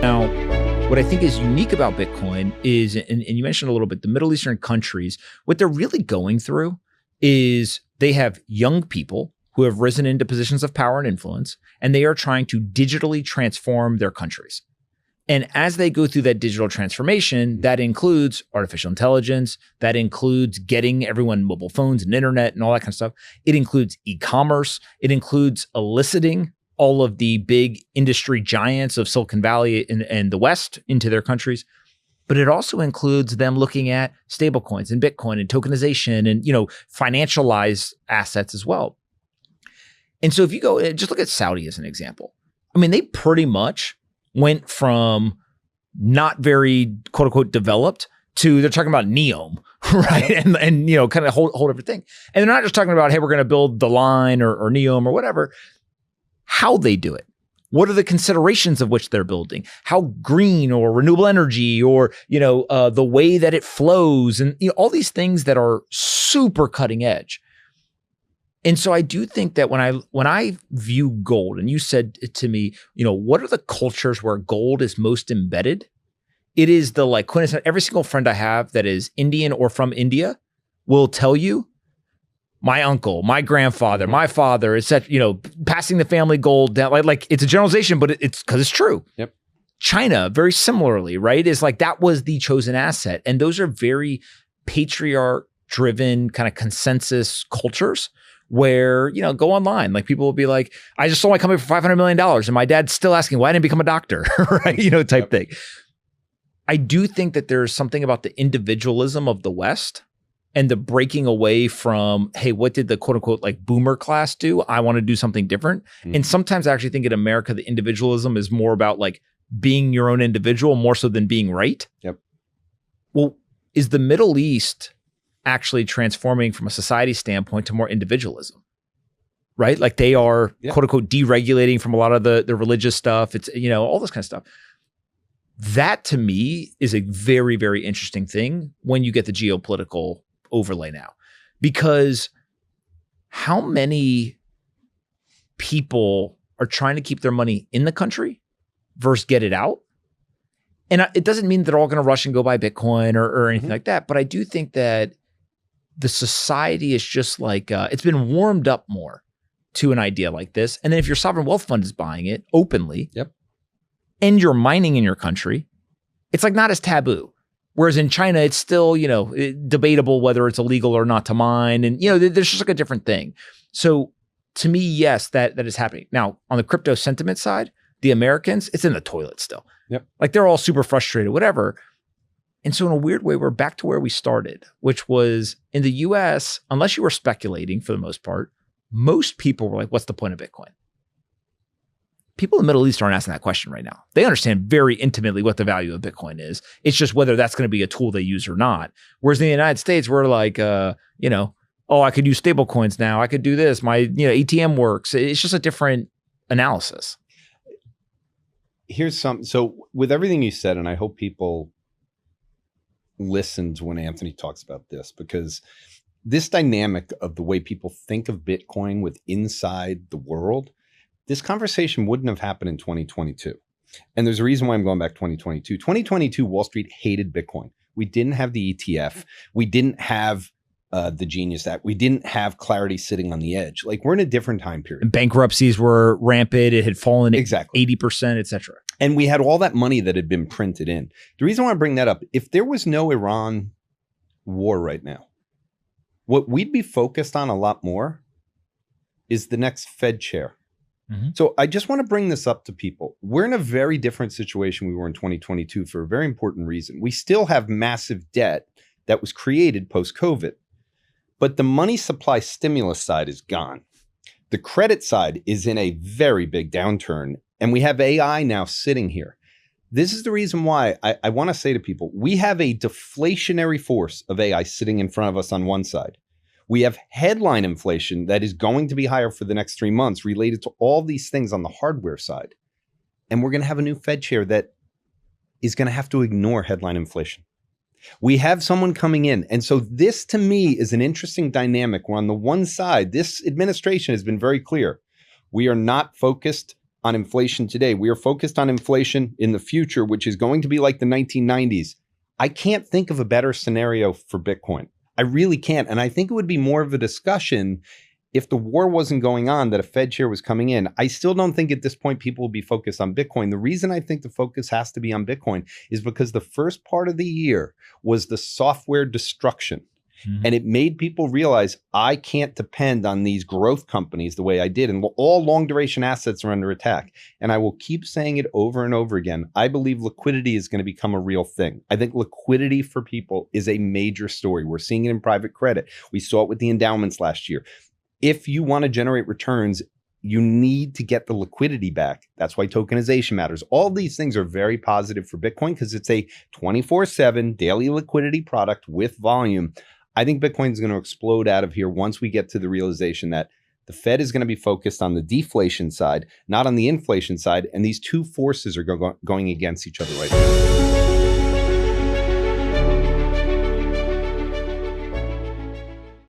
Now, what I think is unique about Bitcoin is, and you mentioned a little bit, the Middle Eastern countries, what they're really going through is they have young people who have risen into positions of power and influence, and they are trying to digitally transform their countries. And as they go through that digital transformation, that includes artificial intelligence, that includes getting everyone mobile phones and internet and all that kind of stuff. It includes e-commerce. It includes eliciting all of the big industry giants of Silicon Valley and the West into their countries. But it also includes them looking at stablecoins and Bitcoin and tokenization and, financialized assets as well. And so if you go, just look at Saudi as an example. I mean, they pretty much went from not very quote unquote developed to they're talking about Neom, right? And kind of whole different thing. And they're not just talking about, hey, we're going to build the line or Neom or whatever. How they do it. What are the considerations of which they're building? How green or renewable energy or, the way that it flows and all these things that are super cutting edge. And so I do think that when I view gold, and you said to me, what are the cultures where gold is most embedded? It is the quintessential. Every single friend I have that is Indian or from India will tell you, my uncle, my grandfather, my father, it's that, passing the family gold down, like it's a generalization, but it's because it's true. Yep. China, very similarly, right? Is that was the chosen asset. And those are very patriarch-driven kind of consensus cultures where, go online. People will be like, I just sold my company for $500 million. And my dad's still asking why I didn't become a doctor, right? Type thing. I do think that there's something about the individualism of the West and the breaking away from, hey, what did the quote unquote boomer class do? I want to do something different. Mm-hmm. And sometimes I actually think in America, the individualism is more about being your own individual more so than being right. Yep. Well, is the Middle East actually transforming from a society standpoint to more individualism? Right? They are quote unquote deregulating from a lot of the religious stuff. It's, all this kind of stuff. That to me is a very, very interesting thing when you get the geopolitical overlay now, because how many people are trying to keep their money in the country versus get it out? And it doesn't mean they're all going to rush and go buy Bitcoin or anything like that. But I do think that the society is just it's been warmed up more to an idea like this. And then if your sovereign wealth fund is buying it openly, and you're mining in your country, it's not as taboo. Whereas in China, it's still, debatable whether it's illegal or not to mine. And, there's just a different thing. So to me, yes, that is happening. Now, on the crypto sentiment side, the Americans, it's in the toilet still. Yep. They're all super frustrated, whatever. And so in a weird way, we're back to where we started, which was in the US, unless you were speculating for the most part, most people were like, what's the point of Bitcoin? People in the Middle East aren't asking that question right now. They understand very intimately what the value of Bitcoin is. It's just whether that's going to be a tool they use or not. Whereas in the United States, we're I could use stable coins now. I could do this. My ATM works. It's just a different analysis. Here's so with everything you said, and I hope people listened when Anthony talks about this, because this dynamic of the way people think of Bitcoin with inside the world, this conversation wouldn't have happened in 2022. And there's a reason why I'm going back 2022. 2022, Wall Street hated Bitcoin. We didn't have the ETF. We didn't have the Genius Act. We didn't have clarity sitting on the edge. We're in a different time period. And bankruptcies were rampant. It had fallen exactly 80%, et cetera. And we had all that money that had been printed in. The reason why I bring that up, if there was no Iran war right now, what we'd be focused on a lot more is the next Fed chair. Mm-hmm. So I just want to bring this up to people. We're in a very different situation we were in 2022 for a very important reason. We still have massive debt that was created post-COVID, but the money supply stimulus side is gone. The credit side is in a very big downturn, and we have AI now sitting here. This is the reason why I want to say to people, we have a deflationary force of AI sitting in front of us on one side. We have headline inflation that is going to be higher for the next 3 months related to all these things on the hardware side. And we're going to have a new Fed chair that is going to have to ignore headline inflation. We have someone coming in. And so this to me is an interesting dynamic where on the one side, this administration has been very clear. We are not focused on inflation today. We are focused on inflation in the future, which is going to be like the 1990s. I can't think of a better scenario for Bitcoin. I really can't. And I think it would be more of a discussion if the war wasn't going on, that a Fed chair was coming in. I still don't think at this point people will be focused on Bitcoin. The reason I think the focus has to be on Bitcoin is because the first part of the year was the software destruction. And it made people realize I can't depend on these growth companies the way I did. And all long duration assets are under attack. And I will keep saying it over and over again. I believe liquidity is going to become a real thing. I think liquidity for people is a major story. We're seeing it in private credit. We saw it with the endowments last year. If you want to generate returns, you need to get the liquidity back. That's why tokenization matters. All these things are very positive for Bitcoin because it's a 24/7 daily liquidity product with volume. I think Bitcoin is going to explode out of here once we get to the realization that the Fed is going to be focused on the deflation side, not on the inflation side. And these two forces are going against each other right now.